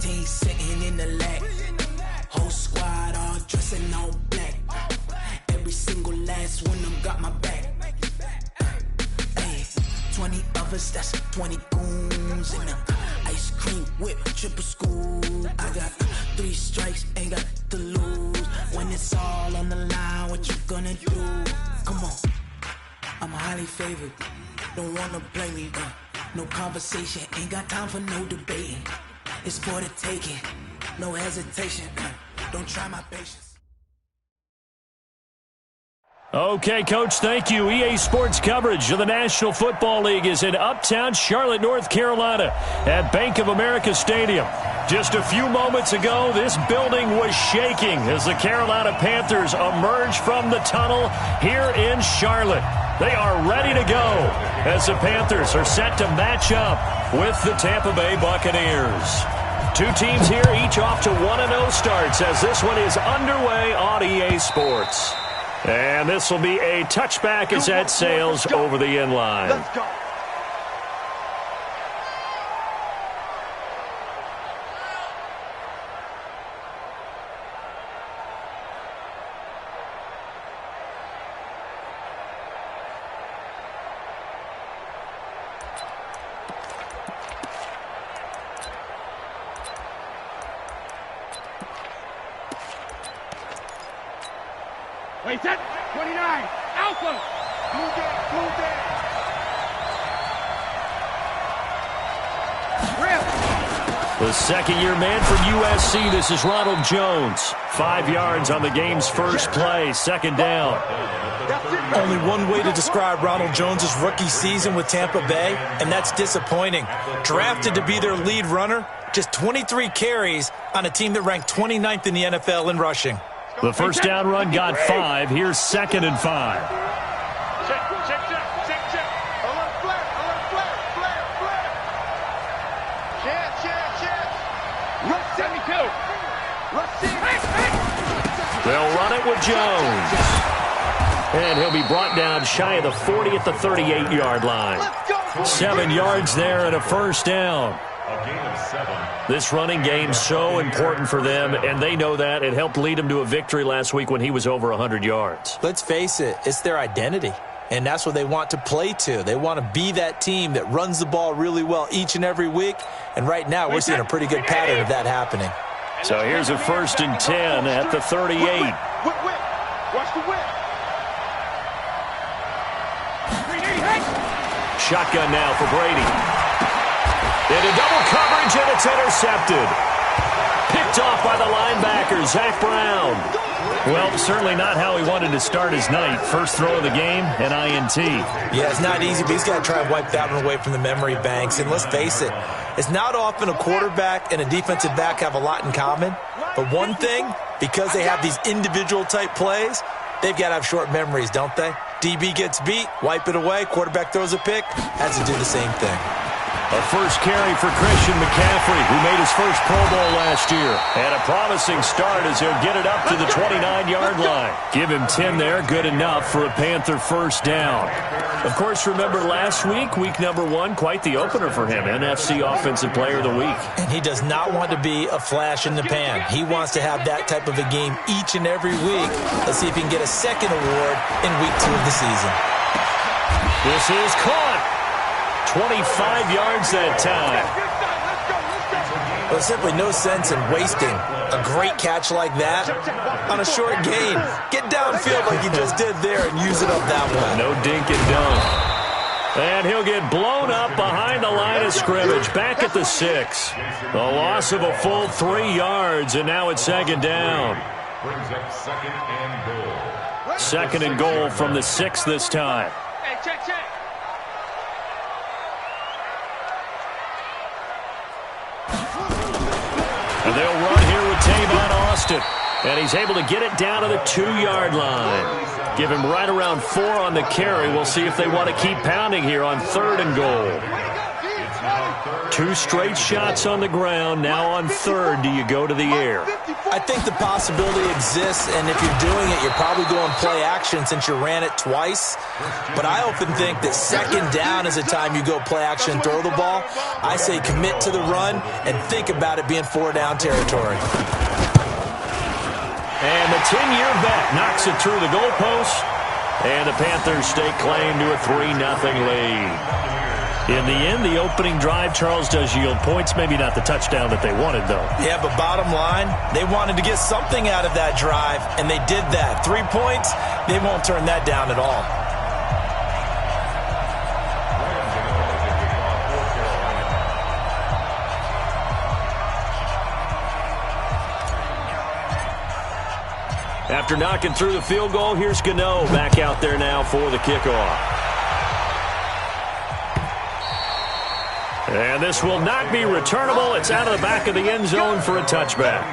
team sitting in the lag. Whole squad all dressing all black. Every single last one of them got my back. Hey, 20 of us, that's 20 goons in them. Ice cream whip, triple school. I got 3 strikes, ain't got to lose. When it's all on the line, what you gonna do? Come on, I'm highly favored. Don't wanna blame me, no conversation, ain't got time for no debating. It's for the taking, no hesitation. Don't try my patience. Okay, Coach, thank you. EA Sports coverage of the National Football League is in uptown Charlotte, North Carolina at Bank of America Stadium. Just a few moments ago, this building was shaking as the Carolina Panthers emerged from the tunnel here in Charlotte. They are ready to go as the Panthers are set to match up with the Tampa Bay Buccaneers. 2 teams here, each off to 1-0 starts as this one is underway on EA Sports. And this will be a touchback as that sails over the end line. Let's go. Wait, set. 29. Alpha. Move there. Rip. The second-year man from USC, this is Ronald Jones. 5 yards on the game's first play, second down. Only one way to describe Ronald Jones' rookie season with Tampa Bay, and that's disappointing. Drafted to be their lead runner, just 23 carries on a team that ranked 29th in the NFL in rushing. The first down run got 5. Here's 2nd and 5. Check. Alert flare. Check. Rush 72. Rush 6. They'll run it with Jones. And he'll be brought down shy of the 40 at the 38-yard line. 7 yards there and a first down. A gain of 7. This running game so important for them, and they know that. It helped lead them to a victory last week when he was over 100 yards. Let's face it, it's their identity, and that's what they want to play to. They want to be that team that runs the ball really well each and every week, and right now we're seeing a pretty good pattern of that happening. So here's a 1st and 10 at the 38. Watch the whip. Shotgun now for Brady. Into double coverage, and it's intercepted. Picked off by the linebacker, Zach Brown. Well, certainly not how he wanted to start his night. First throw of the game, an INT. Yeah, it's not easy, but he's got to try and wipe that one away from the memory banks. And let's face it, it's not often a quarterback and a defensive back have a lot in common. But one thing, because they have these individual type plays, they've got to have short memories, don't they? DB gets beat, wipe it away, quarterback throws a pick, has to do the same thing. A first carry for Christian McCaffrey, who made his first Pro Bowl last year. And a promising start as he'll get it up to the 29-yard line. Give him 10 there, good enough for a Panther first down. Of course, remember last week, week number 1, quite the opener for him, NFC Offensive Player of the Week. And he does not want to be a flash in the pan. He wants to have that type of a game each and every week. Let's see if he can get a second award in week 2 of the season. This is caught. 25 yards that time. There's simply no sense in wasting a great catch like that on a short gain. Get downfield like you just did there and use it up that way. No dink and dunk. And he'll get blown up behind the line of scrimmage. Back at the 6. A loss of a full 3 yards, and now it's second down. Brings up 2nd and goal. 2nd and goal from the 6 this time. Hey, check. And they'll run here with Tavon Austin. And he's able to get it down to the 2-yard line. Give him right around 4 on the carry. We'll see if they want to keep pounding here on 3rd and goal. 2 straight shots on the ground. Now on third, do you go to the air? I think the possibility exists, and if you're doing it, you're probably going play action since you ran it twice. But I often think that second down is the time you go play action and throw the ball. I say commit to the run and think about it being 4-down territory. And the 10-year vet knocks it through the goalpost. And the Panthers stake claim to a 3-0 lead. In the end, the opening drive, Charles, does yield points. Maybe not the touchdown that they wanted, though. Yeah, but bottom line, they wanted to get something out of that drive, and they did that. 3 points, they won't turn that down at all. After knocking through the field goal, here's Gano back out there now for the kickoff. And this will not be returnable. It's out of the back of the end zone for a touchback.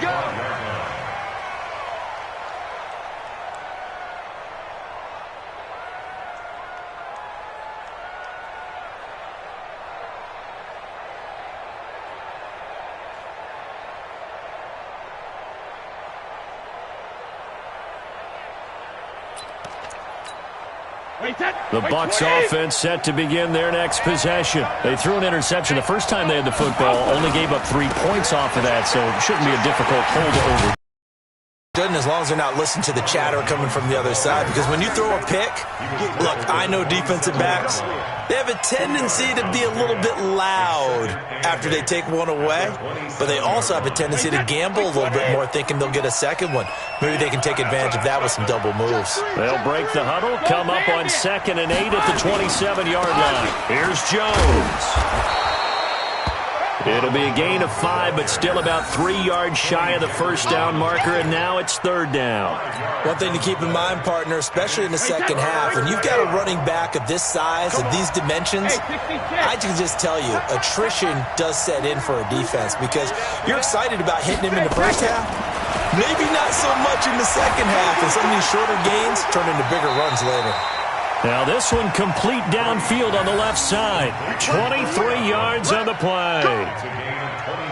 The Bucks offense set to begin their next possession. They threw an interception the first time they had the football, only gave up 3 points off of that, so it shouldn't be a difficult holdover. As long as they're not listening to the chatter coming from the other side, because when you throw a pick, look, I know defensive backs, they have a tendency to be a little bit loud after they take one away, but they also have a tendency to gamble a little bit more, thinking they'll get a second one. Maybe they can take advantage of that with some double moves. They'll break the huddle, come up on 2nd and 8 at the 27-yard line. Here's Jones. It'll be a gain of 5, but still about 3 yards shy of the first down marker, and now it's 3rd down. One thing to keep in mind, partner, especially in the second half, when you've got a running back of this size, of these dimensions, I can just tell you, attrition does set in for a defense because you're excited about hitting him in the first half. Maybe not so much in the second half, and some of these shorter gains turn into bigger runs later. Now this one complete downfield on the left side. 23 yards on the play.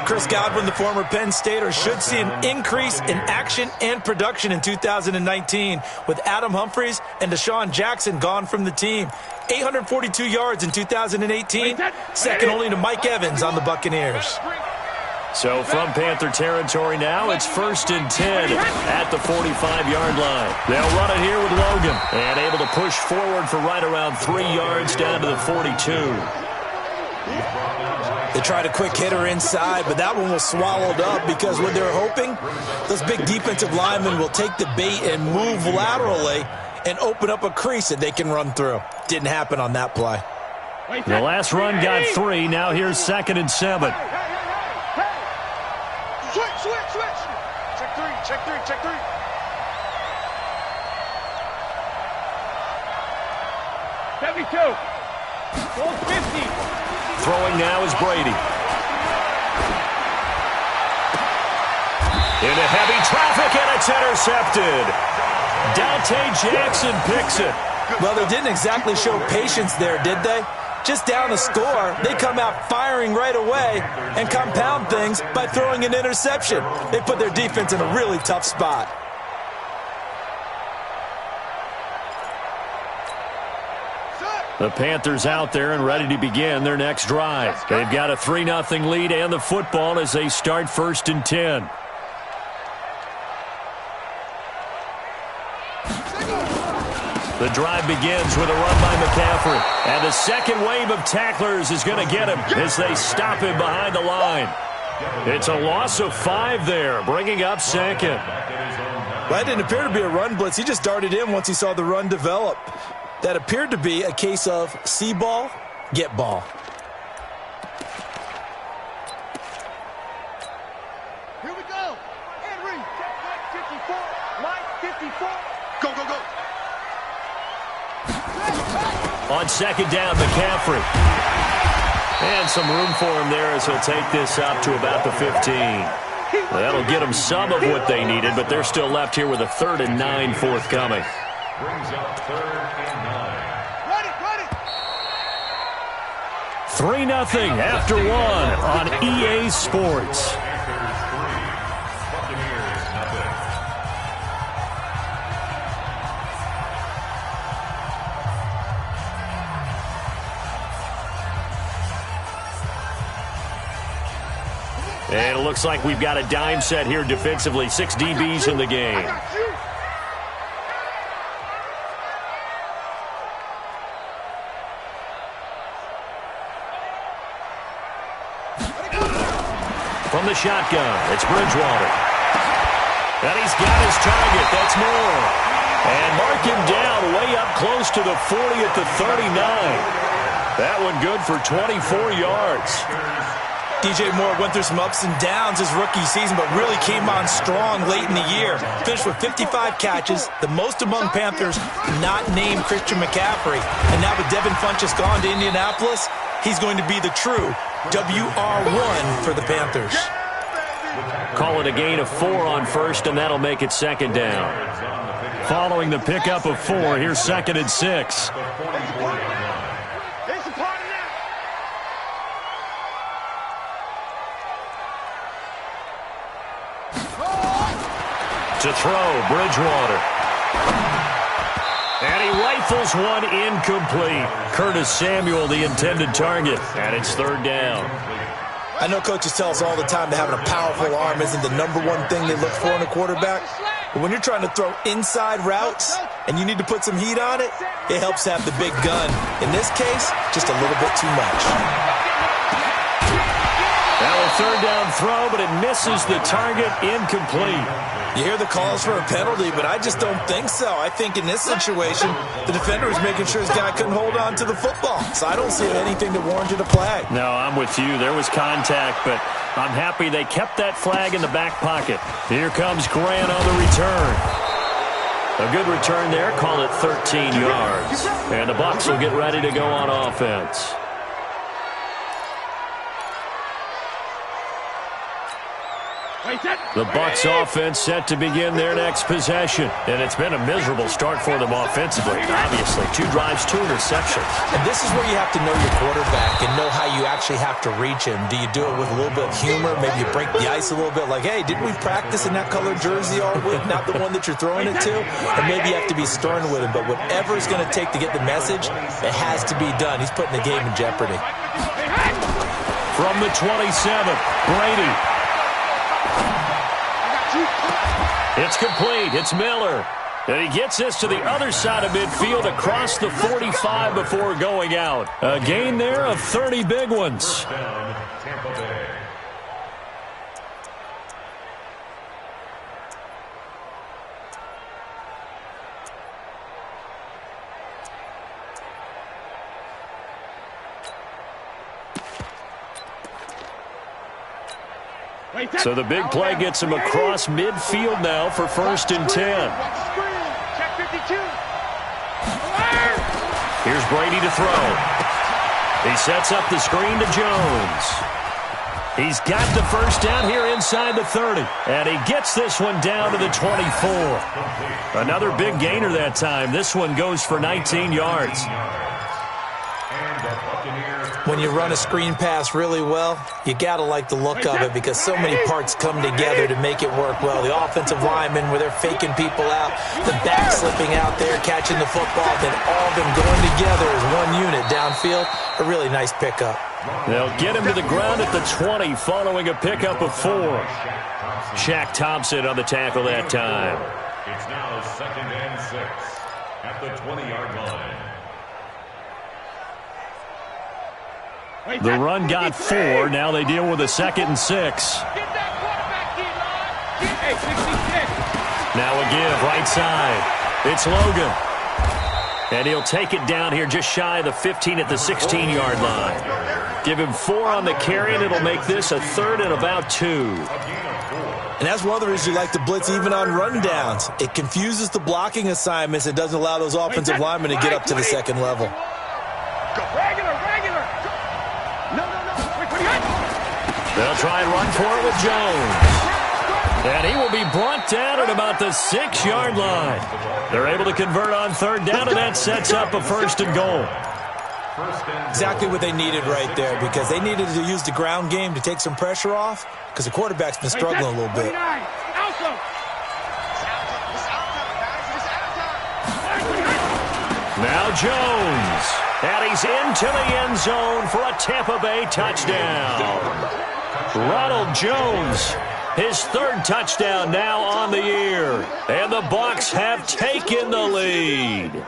Chris Godwin, the former Penn Stater, should see an increase in action and production in 2019 with Adam Humphries and Deshaun Jackson gone from the team. 842 yards in 2018, second only to Mike Evans on the Buccaneers. So from Panther territory now, it's 1st and 10 at the 45-yard line. They'll run it here with Logan and able to push forward for right around 3 yards down to the 42. They tried a quick hitter inside, but that one was swallowed up because what they're hoping, those big defensive linemen will take the bait and move laterally and open up a crease that they can run through. Didn't happen on that play. The last run got 3. Now here's 2nd and 7. Switch. Check three. 72. Goal 50. Throwing now is Brady. Into heavy traffic, and it's intercepted. Dante Jackson picks it. Well, they didn't exactly show patience there, did they? Just down a score, they come out firing right away and compound things by throwing an interception. They put their defense in a really tough spot. The Panthers out there and ready to begin their next drive. They've got a 3-0 lead and the football as they start 1st and 10. The drive begins with a run by McCaffrey. And the second wave of tacklers is going to get him as they stop him behind the line. It's a loss of 5 there, bringing up 2nd. Well, that didn't appear to be a run blitz. He just darted in once he saw the run develop. That appeared to be a case of see ball, get ball. Here we go. Henry. 54. Mike 54. Go. On 2nd down, McCaffrey. And some room for him there as he'll take this up to about the 15. That'll get them some of what they needed, but they're still left here with a 3rd and 9 forthcoming. Brings up 3rd and 9. Ready. 3-0 after one on EA Sports. And it looks like we've got a dime set here defensively. 6 DBs in the game. From the shotgun, it's Bridgewater. And he's got his target. That's Moore. And mark him down way up close to the 40 at the 39. That one good for 24 yards. DJ Moore went through some ups and downs his rookie season, but really came on strong late in the year. Finished with 55 catches, the most among Panthers not named Christian McCaffrey. And now with Devin Funchess gone to Indianapolis, he's going to be the true WR1 for the Panthers. Call it a gain of 4 on first, and that'll make it 2nd down. Following the pickup of 4, here's 2nd and 6. To throw, Bridgewater. And he rifles one incomplete. Curtis Samuel, the intended target, and it's 3rd down. I know coaches tell us all the time that having a powerful arm isn't the #1 thing they look for in a quarterback. But when you're trying to throw inside routes and you need to put some heat on it, it helps to have the big gun. In this case, just a little bit too much. Now a 3rd down throw, but it misses the target, incomplete. You hear the calls for a penalty, but I just don't think so. I think in this situation, the defender was making sure his guy couldn't hold on to the football. So I don't see anything that warranted a flag. No, I'm with you. There was contact, but I'm happy they kept that flag in the back pocket. Here comes Grant on the return. A good return there. Call it 13 yards. And the Bucks will get ready to go on offense. The Bucks offense set to begin their next possession. And it's been a miserable start for them offensively, obviously. 2 drives, 2 interceptions. And this is where you have to know your quarterback and know how you actually have to reach him. Do you do it with a little bit of humor? Maybe you break the ice a little bit like, hey, didn't we practice in that colored jersey all week? Not the one that you're throwing it to? And maybe you have to be stern with him. But whatever it's going to take to get the message, it has to be done. He's putting the game in jeopardy. From the 27th, Brady. It's complete. It's Miller. And he gets this to the other side of midfield across the 45 before going out. A gain there of 30 big ones. So the big play gets him across midfield now for 1st and 10. Here's Brady to throw. He sets up the screen to Jones. He's got the 1st down here inside the 30. And he gets this one down to the 24. Another big gainer that time. This one goes for 19 yards. When you run a screen pass really well, you got to like the look of it because so many parts come together to make it work well. The offensive linemen where they're faking people out, the back slipping out there, catching the football, then all of them going together as one unit downfield. A really nice pickup. They'll get him to the ground at the 20 following a pickup of 4. Shaq Thompson on the tackle that time. It's now 2nd and 6 at the 20-yard line. The run got 4. Now they deal with a 2nd and 6. Now a give right side. It's Logan. And he'll take it down here just shy of the 15 at the 16-yard line. Give him 4 on the carry, and it'll make this a 3rd and about 2. And that's one of the reasons you like to blitz even on rundowns. It confuses the blocking assignments. It doesn't allow those offensive linemen to get up to the 2nd level. They'll try and run for it with Jones. And he will be brought down at about the 6-yard line. They're able to convert on 3rd down, and that sets up a 1st and goal. Exactly what they needed right there, because they needed to use the ground game to take some pressure off, because the quarterback's been struggling a little bit. Now Jones, and he's into the end zone for a Tampa Bay touchdown. Ronald Jones, his third touchdown now on the year, and the Bucks have taken the lead.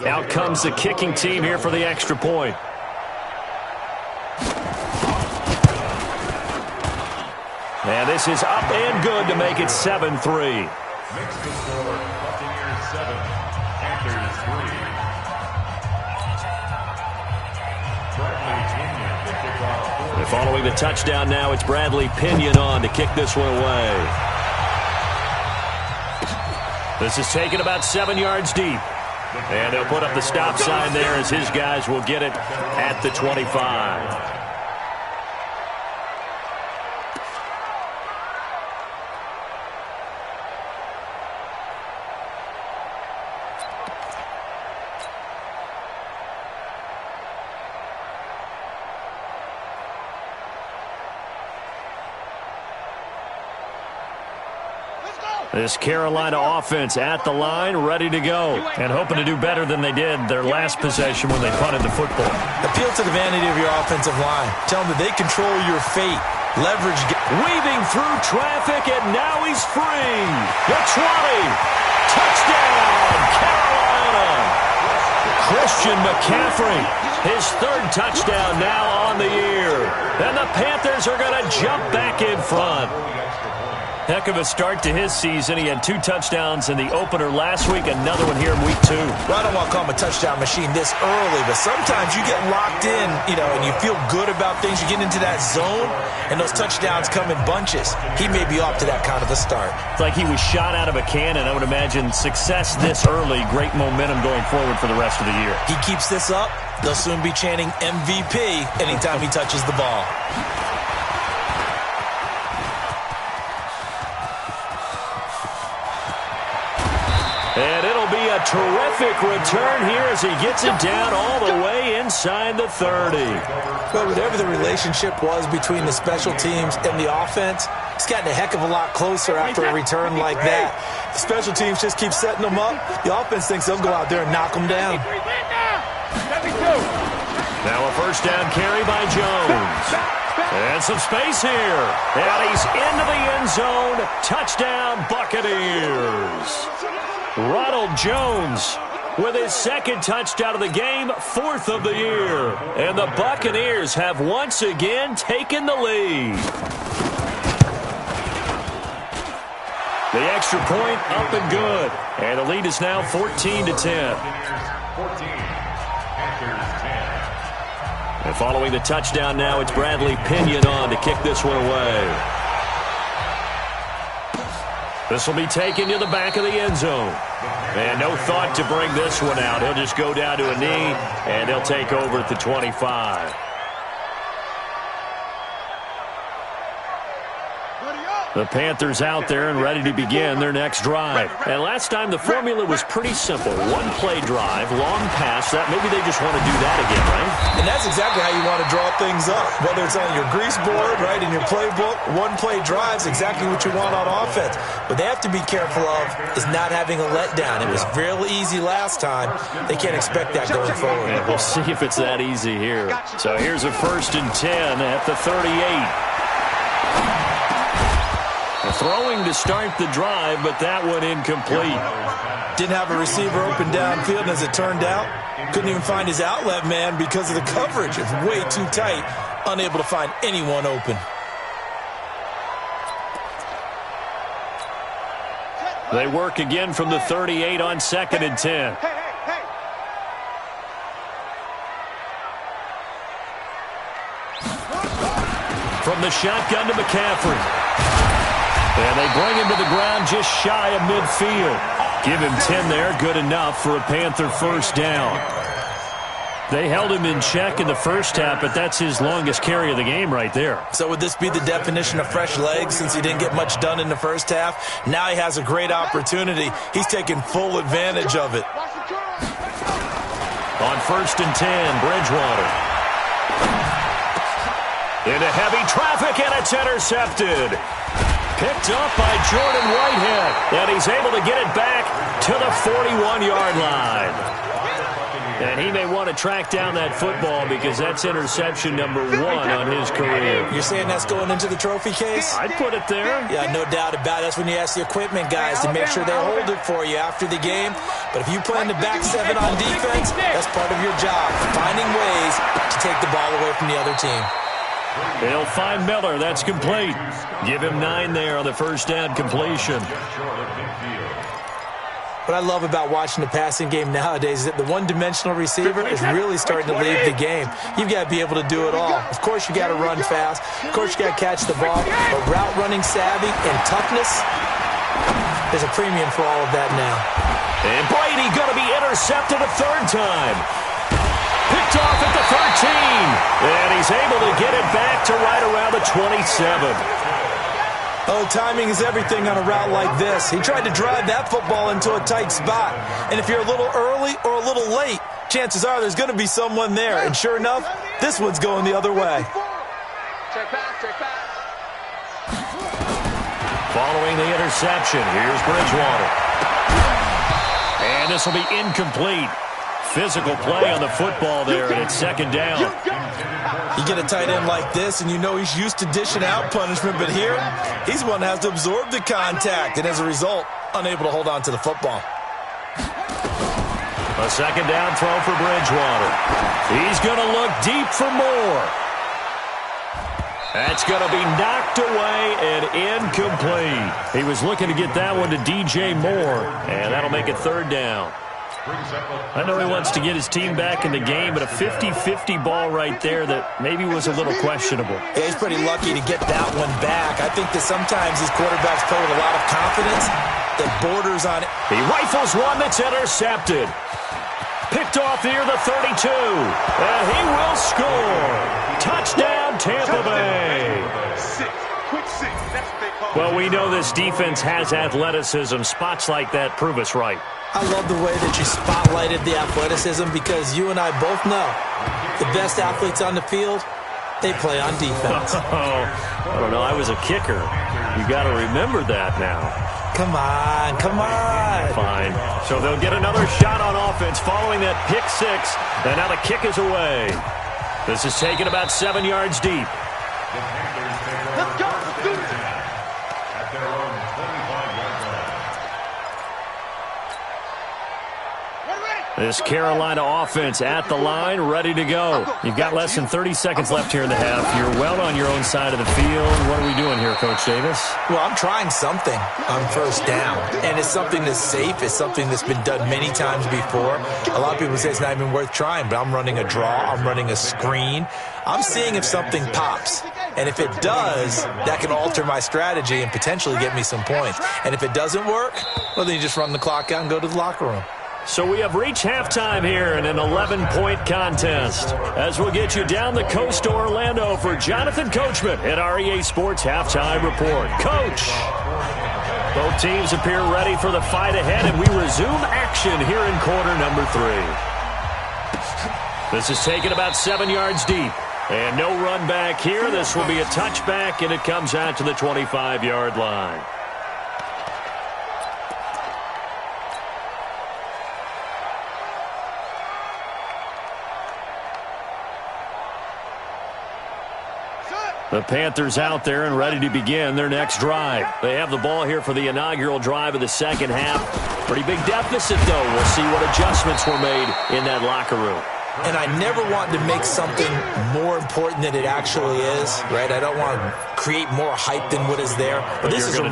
Out comes the kicking team here for the extra point. And this is up and good to make it 7-3. Next to score, Buccaneers 7, Panthers 3. And following the touchdown now, it's Bradley Pinion on to kick this one away. This is taken about 7 yards deep. And they'll put up the stop sign there as his guys will get it at the 25. This Carolina offense at the line, ready to go, and hoping to do better than they did their last possession when they punted the football. Appeal to the vanity of your offensive line. Tell them that they control your fate. Leverage. Weaving through traffic, and now he's free. The 20. Touchdown, Carolina. Christian McCaffrey, his third touchdown now on the year. And the Panthers are going to jump back in front. Heck of a start to his season. He had 2 touchdowns in the opener last week, another one here in week 2. Well, I don't want to call him a touchdown machine this early, but sometimes you get locked in, and you feel good about things. You get into that zone, and those touchdowns come in bunches. He may be off to that kind of a start. It's like he was shot out of a cannon. I would imagine success this early, great momentum going forward for the rest of the year. He keeps this up, they'll soon be chanting MVP anytime he touches the ball. And it'll be a terrific return here as he gets it down all the way inside the 30. Well, whatever the relationship was between the special teams and the offense, it's gotten a heck of a lot closer after a return like that. The special teams just keep setting them up. The offense thinks they'll go out there and knock them down. Now a first down carry by Jones. And some space here. And he's into the end zone. Touchdown, Buccaneers. Ronald Jones with his second touchdown of the game, 4th of the year. And the Buccaneers have once again taken the lead. The extra point up and good. And the lead is now 14-10. 14, Panthers 10. And following the touchdown now, it's Bradley Pinion on to kick this one away. This will be taken to the back of the end zone. And no thought to bring this one out. He'll just go down to a knee, and he'll take over at the 25. The Panthers out there and ready to begin their next drive. And last time the formula was pretty simple. One-play drive, long pass. That maybe they just want to do that again, right? And that's exactly how you want to draw things up. Whether it's on your grease board, right, in your playbook, one-play drives exactly what you want on offense. What they have to be careful of is not having a letdown. It was real easy last time. They can't expect that going forward. And we'll see if it's that easy here. So here's a 1st and 10 at the 38. Throwing to start the drive, but that one incomplete. Didn't have a receiver open downfield, and as it turned out, couldn't even find his outlet man because of the coverage. It's way too tight, unable to find anyone open. They work again from the 38 on 2nd and 10. From the shotgun to McCaffrey. And they bring him to the ground just shy of midfield. Give him 10 there, good enough for a Panther first down. They held him in check in the first half, but that's his longest carry of the game right there. So would this be the definition of fresh legs since he didn't get much done in the first half? Now he has a great opportunity. He's taking full advantage of it. On 1st and 10, Bridgewater. Into heavy traffic, and it's intercepted. Picked up by Jordan Whitehead, and he's able to get it back to the 41-yard line. And he may want to track down that football because that's interception number 1 on his career. You're saying that's going into the trophy case? I'd put it there. Yeah, no doubt about it. That's when you ask the equipment guys to make sure they hold it for you after the game. But if you play in the back 7 on defense, that's part of your job, finding ways to take the ball away from the other team. They'll find Miller. That's complete. Give him 9 there on the first down completion. What I love about watching the passing game nowadays is that the one-dimensional receiver is really starting to leave the game. You've got to be able to do it all. Of course, you got to run fast. Of course, you got to catch the ball. But route running savvy and toughness, there's a premium for all of that now. And Brady going to be intercepted a 3rd time. Picked off at the 13. And he's able to get it back to right around the 27. Oh, timing is everything on a route like this. He tried to drive that football into a tight spot. And if you're a little early or a little late, chances are there's going to be someone there. And sure enough, this one's going the other way. Following the interception, here's Bridgewater. And this will be incomplete. Physical play on the football there, and it's 2nd down. You get a tight end like this, and you know he's used to dishing out punishment, but here, he's the one that has to absorb the contact, and as a result, unable to hold on to the football. A 2nd down throw for Bridgewater. He's going to look deep for more. That's going to be knocked away and incomplete. He was looking to get that one to DJ Moore, and that'll make it 3rd down. I know he wants to get his team back in the game, but a 50-50 ball right there that maybe was a little questionable. Yeah, he's pretty lucky to get that one back. I think that sometimes these quarterbacks play with a lot of confidence that borders on it. He rifles one that's intercepted. Picked off near the 32. And he will score. Touchdown, Tampa Bay. Well, we know this defense has athleticism. Spots like that prove us right. I love the way that you spotlighted the athleticism because you and I both know the best athletes on the field, they play on defense. Oh, I don't know. I was a kicker. You got to remember that now. Come on, come on. Fine. So they'll get another shot on offense following that pick 6, and now the kick is away. This is taken about 7 yards deep. Let's go. Let's do it. At their own 25-yard line. This Carolina offense at the line, ready to go. You've got less than 30 seconds left here in the half. You're well on your own side of the field. What are we doing here, Coach Davis? Well, I'm trying something on 1st down, and it's something that's safe. It's something that's been done many times before. A lot of people say it's not even worth trying, but I'm running a draw. I'm running a screen. I'm seeing if something pops. And if it does, that can alter my strategy and potentially get me some points. And if it doesn't work, well, then you just run the clock out and go to the locker room. So we have reached halftime here in an 11-point contest. As we'll get you down the coast to Orlando for Jonathan Coachman at our EA Sports Halftime Report. Coach! Both teams appear ready for the fight ahead, and we resume action here in quarter number 3. This is taken about 7 yards deep. And no run back here. This will be a touchback, and it comes out to the 25-yard line. The Panthers out there and ready to begin their next drive. They have the ball here for the inaugural drive of the second half. Pretty big deficit, though. We'll see what adjustments were made in that locker room. And I never want to make something more important than it actually is, right? I don't want to create more hype than what is there. But this is I'm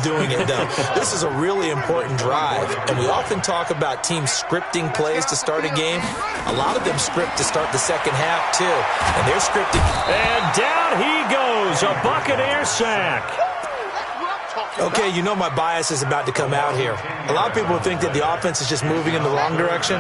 doing it, though. This is a really important drive. And we often talk about teams scripting plays to start a game. A lot of them script to start the second half, too. And they're scripting. And down he goes, a Buccaneer sack. Okay, you know my bias is about to come out here. A lot of people think that the offense is just moving in the wrong direction.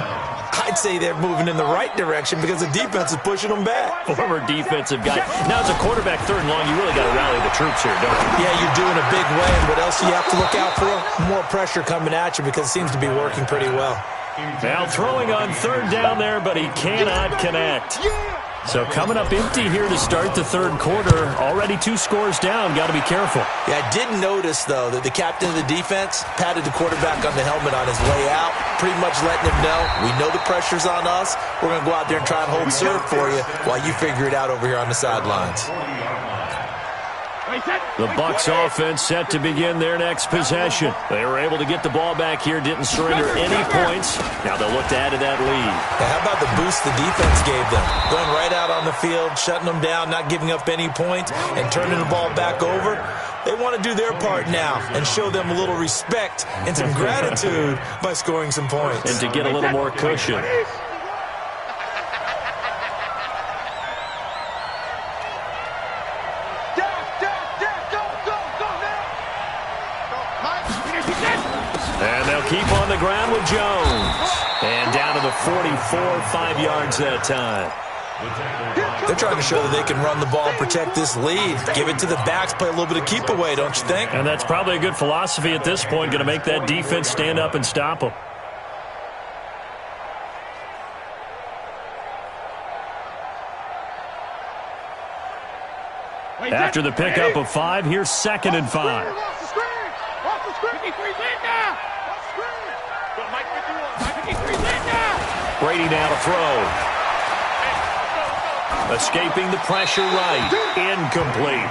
I'd say they're moving in the right direction because the defense is pushing them back. Former defensive guy. Now, as a quarterback, 3rd and long, you really got to rally the troops here, don't you? Yeah, you're doing a big way. And what else do you have to look out for? More pressure coming at you because it seems to be working pretty well. Now throwing on third down there, but he cannot connect. So coming up empty here to start the third quarter. Already 2 scores down. Got to be careful. Yeah, I did notice, though, that the captain of the defense patted the quarterback on the helmet on his way out, pretty much letting him know, we know the pressure's on us. We're going to go out there and try and hold serve for you while you figure it out over here on the sidelines. The Bucks offense set to begin their next possession. They were able to get the ball back here, didn't surrender any points. Now they'll look to add to that lead. Now, how about the boost the defense gave them? Going right out on the field, shutting them down, not giving up any points, and turning the ball back over. They want to do their part now and show them a little respect and some gratitude by scoring some points. And to get a little more cushion. And they'll keep on the ground with Jones. And down to the 44, 5 yards that time. They're trying to show that they can run the ball and protect this lead. Give it to the backs, play a little bit of keep away, don't you think? And that's probably a good philosophy at this point, going to make that defense stand up and stop them. After the pickup of 5, here's 2nd and 5. Brady now to throw. Escaping the pressure right. Incomplete.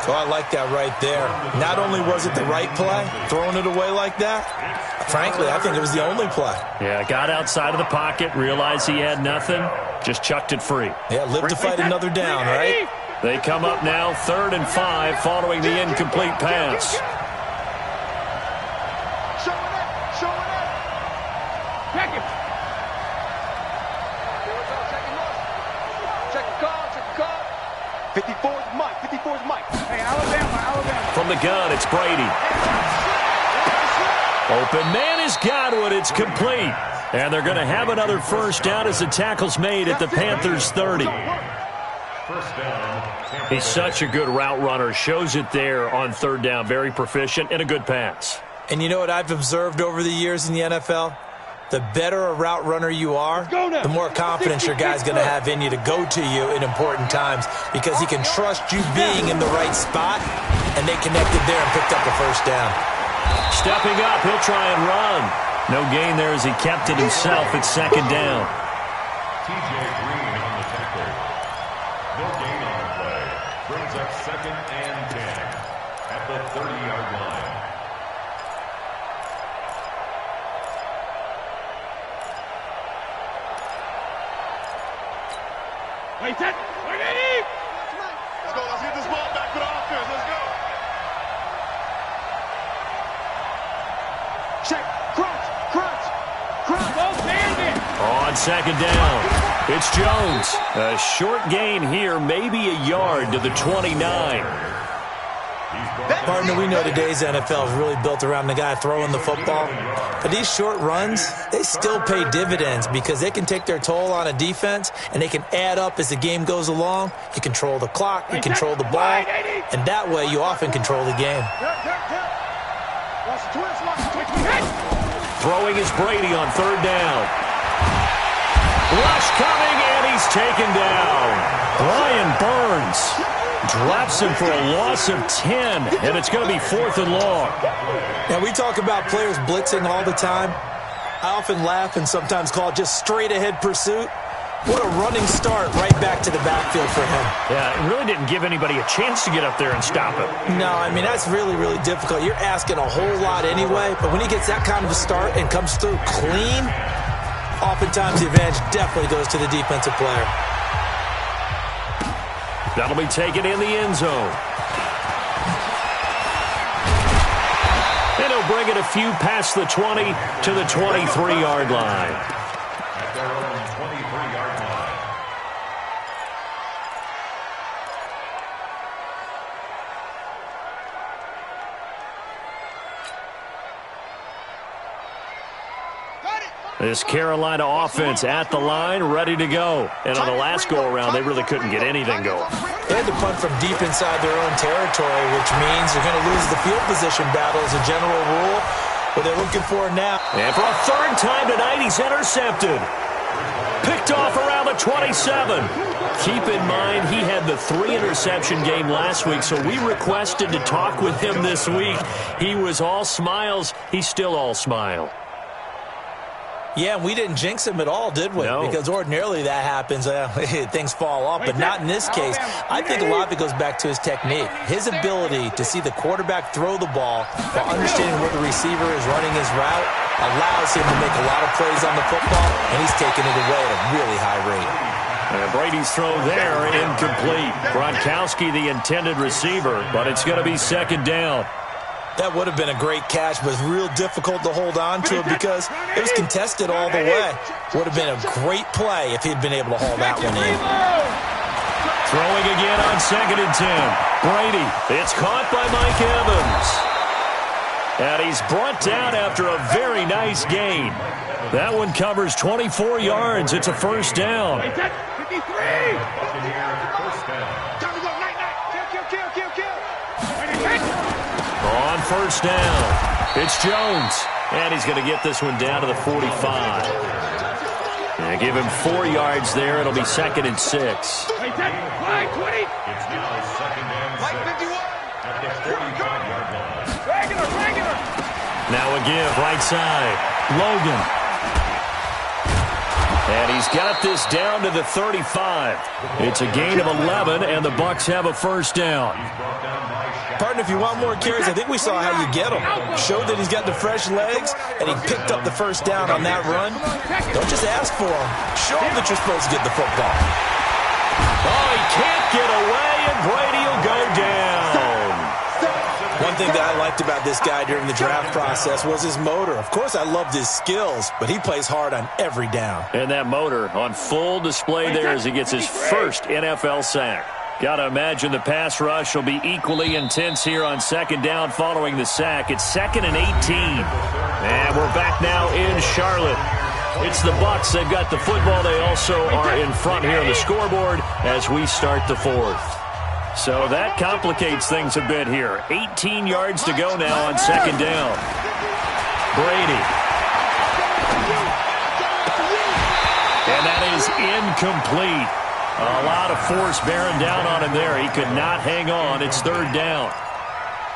So I like that right there. Not only was it the right play, throwing it away like that, frankly, I think it was the only play. Yeah, got outside of the pocket, realized he had nothing, just chucked it free. Yeah, live to fight another down, right? They come up now 3rd and 5 following the incomplete pass. From the gun, it's Brady. Open man is Godwin. It's complete. And they're going to have another first down as the tackle's made at the Panthers' 30. He's such a good route runner. Shows it there on 3rd down. Very proficient and a good pass. And you know what I've observed over the years in the NFL? The better a route runner you are, the more confidence your guy's going to have in you to go to you in important times because he can trust you being in the right spot, and they connected there and picked up a first down. Stepping up, he'll try and run. No gain there as he kept it himself at 2nd down. TJ Green on the tackle. No gain on the play. Brings up 2nd and 10 at the 30-yard line. Let's go. Let's get this ball back for the offense. Let's go. Check. Crunch. On 2nd down, it's Jones. A short gain here, maybe a yard to the 29. Partner, we know today's NFL is really built around the guy throwing the football. But these short runs, they still pay dividends because they can take their toll on a defense and they can add up as the game goes along. You control the clock, you control the ball, and that way you often control the game. Throwing is Brady on 3rd down. Rush coming, and he's taken down. Brian Burns drops him for a loss of 10, and it's going to be 4th and long. Now, we talk about players blitzing all the time. I often laugh and sometimes call it just straight-ahead pursuit. What a running start right back to the backfield for him. Yeah, it really didn't give anybody a chance to get up there and stop him. No, I mean, that's really, really difficult. You're asking a whole lot anyway, but when he gets that kind of a start and comes through clean, oftentimes the advantage definitely goes to the defensive player. That'll be taken in the end zone. And he'll bring it a few past the 20 to the 23-yard line. At their own 23-yard line. This Carolina offense at the line, ready to go. And on the last go-around, they really couldn't get anything going. They had to punt from deep inside their own territory, which means they're going to lose the field position battle as a general rule. what they're looking for now. And for a third time tonight, he's intercepted. Picked off around the 27. Keep in mind, he had the 3-interception game last week, so we requested to talk with him this week. He was all smiles. He's still all smile. Yeah, and we didn't jinx him at all, did we? No. Because ordinarily that happens, things fall off. But not in this case. I think a lot of it goes back to his technique. His ability to see the quarterback throw the ball while understanding where the receiver is running his route allows him to make a lot of plays on the football, and he's taking it away at a really high rate. And Brady's throw there, incomplete. Gronkowski, the intended receiver, but it's going to be second down. That would have been a great catch, but it's real difficult to hold on to it because it was contested all the way. Would have been a great play if he'd been able to haul that one in. Throwing again on 2nd and 10. Brady, it's caught by Mike Evans. And he's brought down after a very nice gain. That one covers 24 yards. It's a first down. 53! On first down, it's Jones. And he's going to get this one down to the 45. And give him 4 yards there. It'll be 2nd and 6. It's now 2nd and 6 at the 45-yard line. Now a give right side. Logan. And he's got this down to the 35. It's a gain of 11, and the Bucks have a first down. Partner, if you want more carries, I think we saw how you get them. Showed that he's got the fresh legs, and he picked up the first down on that run. Don't just ask for them. Show him that you're supposed to get the football. Oh, he can't get away, and Brady will go down. One thing that I liked about this guy during the draft process was his motor. Of course, I loved his skills, but he plays hard on every down. And that motor on full display there as he gets his first NFL sack. Got to imagine the pass rush will be equally intense here on 2nd down following the sack. It's 2nd and 18. And we're back now in Charlotte. It's the Bucks. They've got the football. They also are in front here on the scoreboard as we start the 4th. So that complicates things a bit here. 18 yards to go now on 2nd down. Brady. And that is incomplete. A lot of force bearing down on him there. He could not hang on. It's 3rd down.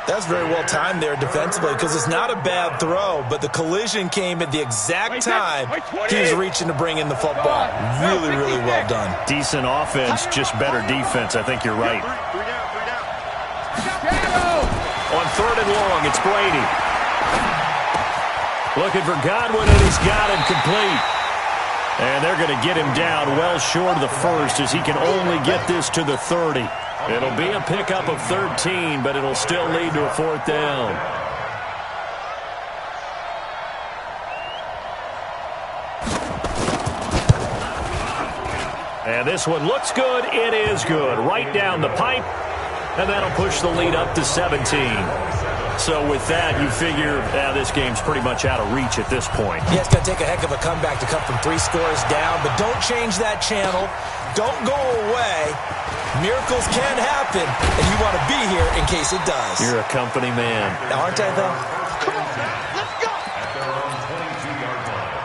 That's very well timed there defensively because it's not a bad throw, but the collision came at the exact time he was reaching to bring in the football. Really, really well done. Decent offense, just better defense. I think you're right. On 3rd and long, it's Brady. Looking for Godwin, and he's got him complete. And they're going to get him down well short of the first as he can only get this to the 30. It'll be a pickup of 13, but it'll still lead to a 4th down. And this one looks good. It is good. Right down the pipe. And that'll push the lead up to 17. So with that, you figure this game's pretty much out of reach at this point. Yeah, it's going to take a heck of a comeback to come from 3 scores down, but don't change that channel. Don't go away. Miracles can happen, and you want to be here in case it does. You're a company man. Aren't I, though? Come on, let's go! At their own 22-yard line.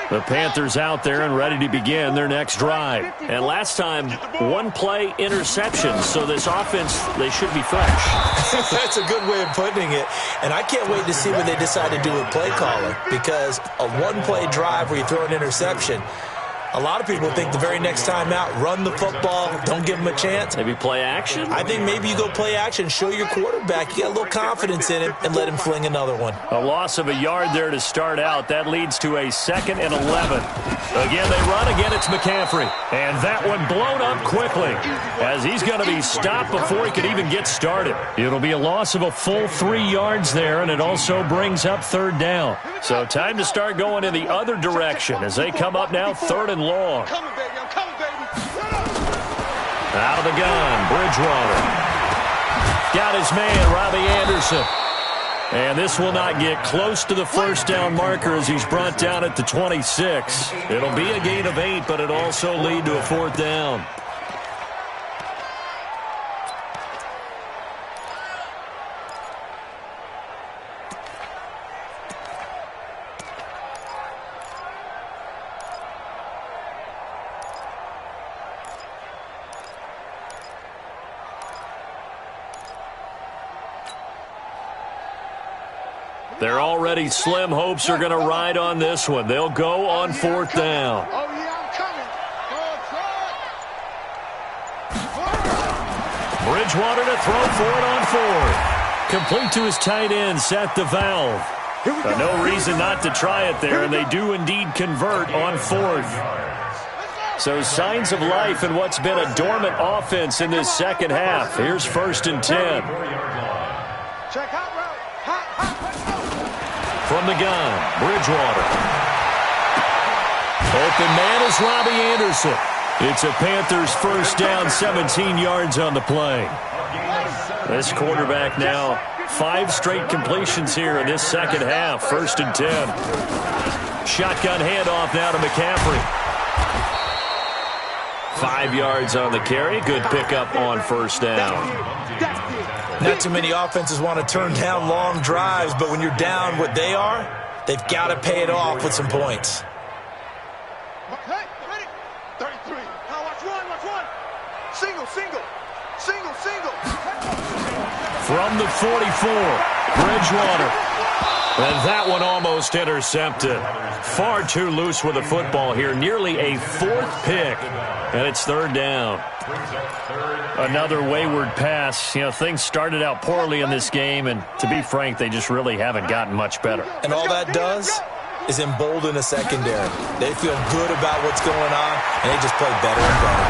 The Panthers out there and ready to begin their next drive. And last time, 1-play interception. So this offense, they should be fresh. That's a good way of putting it. And I can't wait to see what they decide to do with play calling. Because a 1-play drive where you throw an interception, a lot of people think the very next time out, run the football, don't give them a chance. Maybe play action? I think maybe you go play action, show your quarterback you got a little confidence in him, and let him fling another one. A loss of a yard there to start out. That leads to a 2nd and 11. Again, they run. Again, it's McCaffrey. And that one blown up quickly as he's going to be stopped before he could even get started. It'll be a loss of a full 3 yards there, and it also brings up 3rd down. So time to start going in the other direction as they come up now 3rd and long. Coming, baby, I'm coming, baby. Out of the gun, Bridgewater. Got his man, Robbie Anderson. And this will not get close to the first down marker as he's brought down at the 26. It'll be a gain of 8, but it'll also lead to a 4th down. Their already slim hopes are going to ride on this one. They'll go on 4th down. Oh, yeah, I'm coming. Bridgewater to throw for it on 4th. Complete to his tight end, Seth DeValve. No reason not to try it there, and they do indeed convert on 4th. So signs of life in what's been a dormant offense in this second half. Here's 1st and 10. Check out route. From the gun, Bridgewater. Open man is Robbie Anderson. It's a Panthers 1st down, 17 yards on the play. This quarterback now 5 straight completions here in this second half. 1st and 10. Shotgun handoff now to McCaffrey. 5 yards on the carry. Good pickup on 1st down. Not too many offenses want to turn down long drives, but when you're down what they are, they've got to pay it off with some points. Hey, ready? 33. Now watch one. Single. From the 44, Bridgewater. And that one almost intercepted. Far too loose with the football here. Nearly a 4th pick. And it's 3rd down. Another wayward pass. You know, things started out poorly in this game, and to be frank, they just really haven't gotten much better. And all that does is embolden a secondary. They feel good about what's going on, and they just play better and better.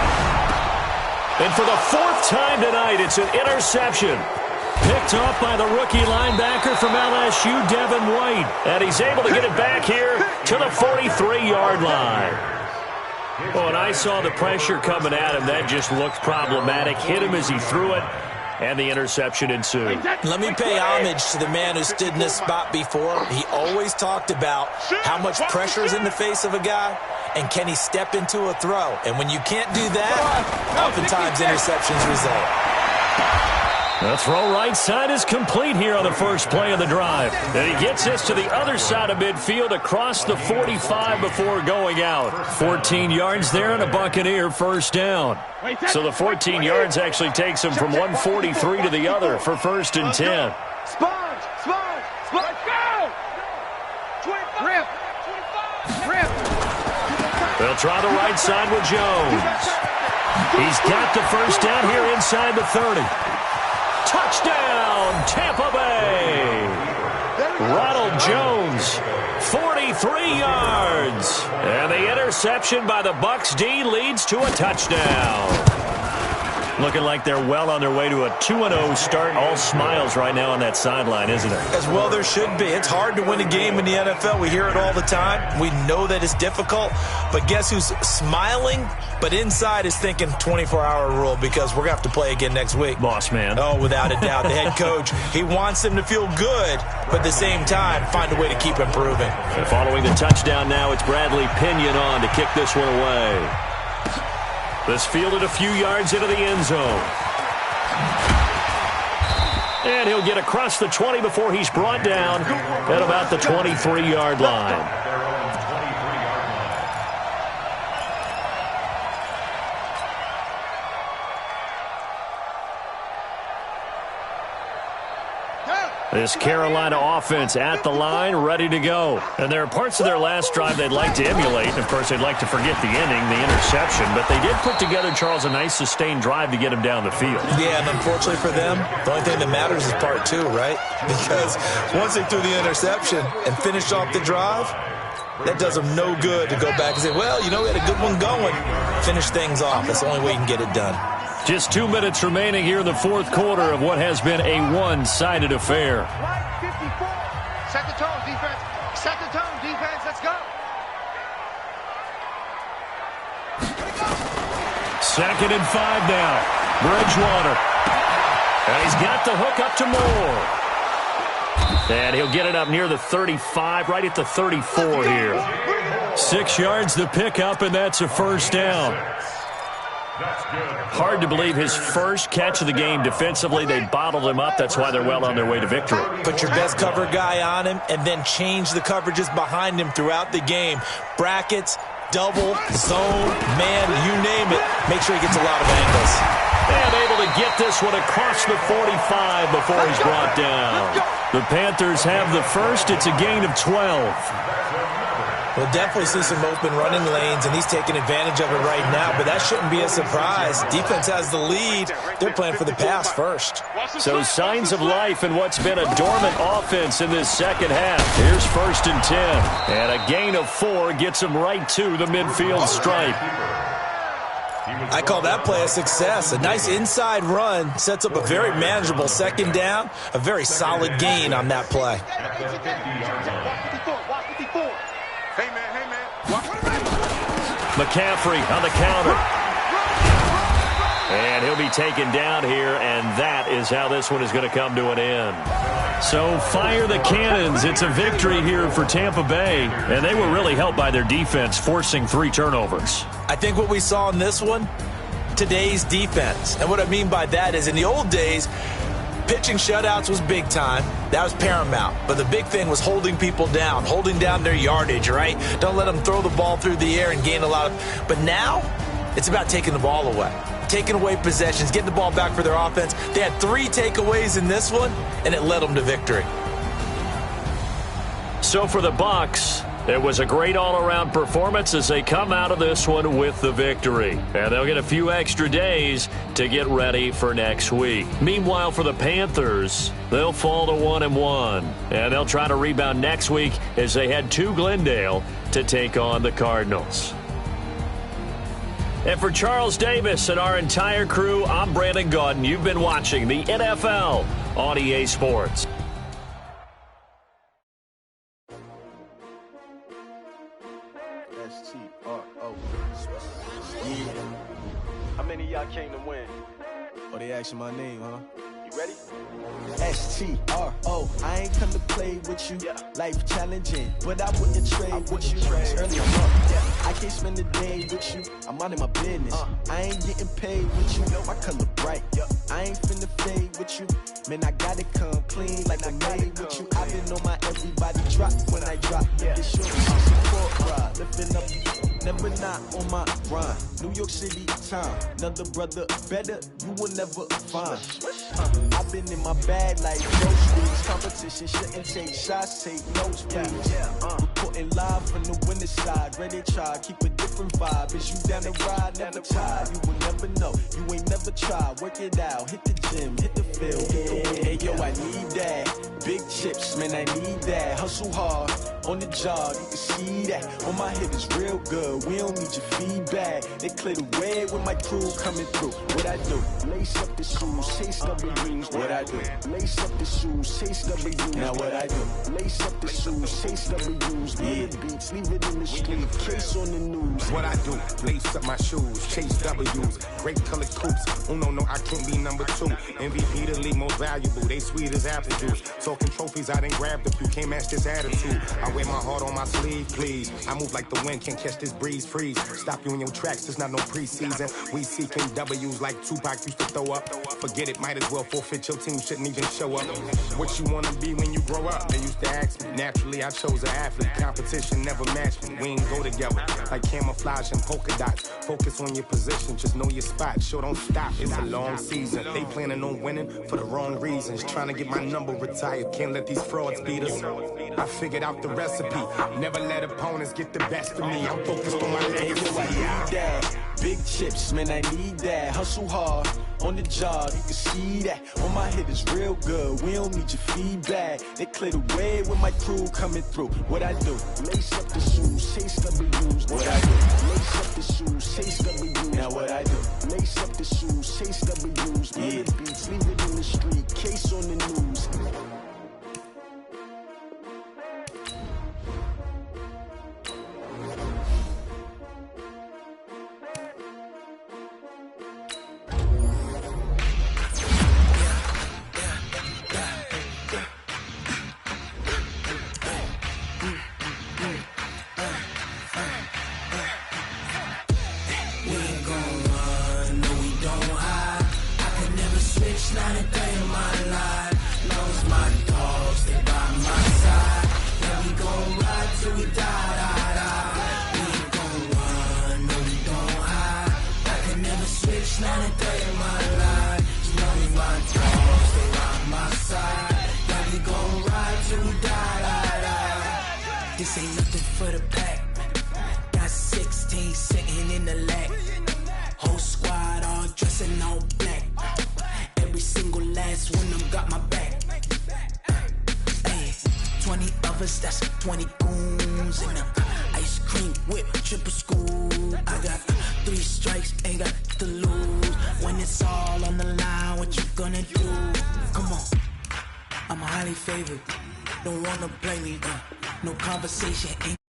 And for the 4th time tonight, it's an interception. Picked off by the rookie linebacker from LSU, Devin White. And he's able to get it back here to the 43-yard line. Oh, and I saw the pressure coming at him. That just looked problematic. Hit him as he threw it, and the interception ensued. Let me pay homage to the man who stood in this spot before. He always talked about how much pressure is in the face of a guy, and can he step into a throw. And when you can't do that, oftentimes interceptions result. The throw right side is complete here on the first play of the drive. And he gets us to the other side of midfield across the 45 before going out. 14 yards there and a Buccaneer 1st down. So the 14 yards actually takes him from 143 to the other for 1st and 10. Sponge, go! 25. Rip. They'll try the right side with Jones. He's got the 1st down here inside the 30. Touchdown, Tampa Bay. Ronald Jones, 43 yards. And the interception by the Bucks D leads to a touchdown. Looking like they're well on their way to a 2-0 start. All smiles right now on that sideline, isn't it? As well there should be. It's hard to win a game in the NFL. We hear it all the time. We know that it's difficult. But guess who's smiling? But inside is thinking 24-hour rule because we're going to have to play again next week. Boss man. Oh, without a doubt. The head coach, he wants them to feel good, but at the same time, find a way to keep improving. And following the touchdown now, it's Bradley Pinion on to kick this one away. This fielded a few yards into the end zone. And he'll get across the 20 before he's brought down at about the 23-yard line. This Carolina offense at the line, ready to go. And there are parts of their last drive they'd like to emulate. And, of course, they'd like to forget the ending, the interception. But they did put together, Charles, a nice sustained drive to get him down the field. Yeah, and unfortunately for them, the only thing that matters is part 2, right? Because once they threw the interception and finished off the drive, that does them no good to go back and say, well, you know, we had a good one going. Finish things off. That's the only way you can get it done. Just 2 minutes remaining here in the 4th quarter of what has been a one-sided affair. Right, 54. Set the tone, defense. Set the tone, defense. Let's go. 2nd and 5 now. Bridgewater. And he's got the hook up to Moore. And he'll get it up near the 35, right at the 34 here. 6 yards the pickup, and that's a 1st down. Hard to believe his first catch of the game defensively. They bottled him up. That's why they're well on their way to victory. Put your best cover guy on him and then change the coverages behind him throughout the game. Brackets, double, zone, man, you name it. Make sure he gets a lot of angles. And able to get this one across the 45 before he's brought down. The Panthers have the first. It's a gain of 12. We'll definitely see some open running lanes, and he's taking advantage of it right now, but that shouldn't be a surprise. Defense has the lead. They're playing for the pass first. So signs of life in what's been a dormant offense in this second half. Here's 1st and 10. And a gain of 4 gets him right to the midfield stripe. I call that play a success. A nice inside run sets up a very manageable second down. A very solid gain on that play. McCaffrey on the counter. And he'll be taken down here, and that is how this one is going to come to an end. So fire the cannons. It's a victory here for Tampa Bay, and they were really helped by their defense, forcing 3 turnovers. I think what we saw in this one, today's defense. And what I mean by that is in the old days, pitching shutouts was big time. That was paramount. But the big thing was holding people down, holding down their yardage, right? Don't let them throw the ball through the air and gain a lot of... But now, it's about taking the ball away. Taking away possessions, getting the ball back for their offense. They had 3 takeaways in this one, and it led them to victory. So for the Bucks, it was a great all-around performance as they come out of this one with the victory. And they'll get a few extra days to get ready for next week. Meanwhile, for the Panthers, they'll fall to 1-1. And they'll try to rebound next week as they head to Glendale to take on the Cardinals. And for Charles Davis and our entire crew, I'm Brandon Gaudin. You've been watching the NFL on EA Sports. S-T-R-O. Yeah. How many of y'all came to win? Oh, they asking my name, huh? You ready? S-T-R-O. I ain't come to play with you. Life challenging, but I wouldn't trade with you. It's early on. I can't spend the day with you. I'm out of my business. I ain't getting paid with you. My color bright. I ain't finna fade with you. Man, I gotta come clean like I made with you. I've been on my everybody drop when I drop. This short support ride. Lifting up, never not on my grind. New York City time. Another brother better, you will never find. I've been in my bag like groceries. Competition shouldn't take shots, take notes, please. Reporting live from the winner's side. Ready to try, keep a different vibe. Is you down the ride, never tired. You will never know, you ain't never tried. Work it out, hit the gym, hit the field. Hey yo, I need that. Big chips, man, I need that. Hustle hard, on the job, you can see that. On my hit is real good, we don't need your feedback. They clear the way with my crew coming through. What I do? Lace up the shoes, chase W's. What I do? Lace up the shoes, chase W's. Now what I do? Lace up the shoes, chase W's. Yeah, beats, leave it in the street, case on the news. What I do? Lace up my shoes, chase W's. Great colored coops. No, I can't be number 2. MVP the league most valuable. They sweet as apple juice. Talking trophies, I done grabbed a few. Can't match this attitude. I wear my heart on my sleeve, please. I move like the wind, can't catch this breeze, freeze. Stop you in your tracks, there's not no preseason. We seeking W's like Tupac used to throw up. Forget it, might as well forfeit, your team shouldn't even show up. What you wanna be when you grow up? They used to ask me. Naturally, I chose an athlete. Competition never matched me. We ain't go together like camouflage and polka dots. Focus on your position, just know your spot. Sure, don't stop, it's a long season. They planning on winning for the wrong reasons. Trying to get my number retired, can't let these frauds beat us. I figured out the recipe. Never let opponents get the best of me. I'm focused on my legacy. I need that. Big chips, man, I need that. Hustle hard, on the job, you can see that. On my hit is real good, we don't need your feedback. They clear the way with my crew coming through. What I do? Lace up the shoes, chase W's. What I do? Lace up the shoes, chase W's. Now what I do? Lace up the shoes, chase W's. Yeah, beats, leave it in the street, case on the news. Not a day in my life, knows my others, that's 20 goons. And ice cream whip, triple scoop. I got 3 strikes, ain't got to lose. When it's all on the line, what you gonna do? Come on, I'm highly favored. Don't wanna blame me, no conversation ain't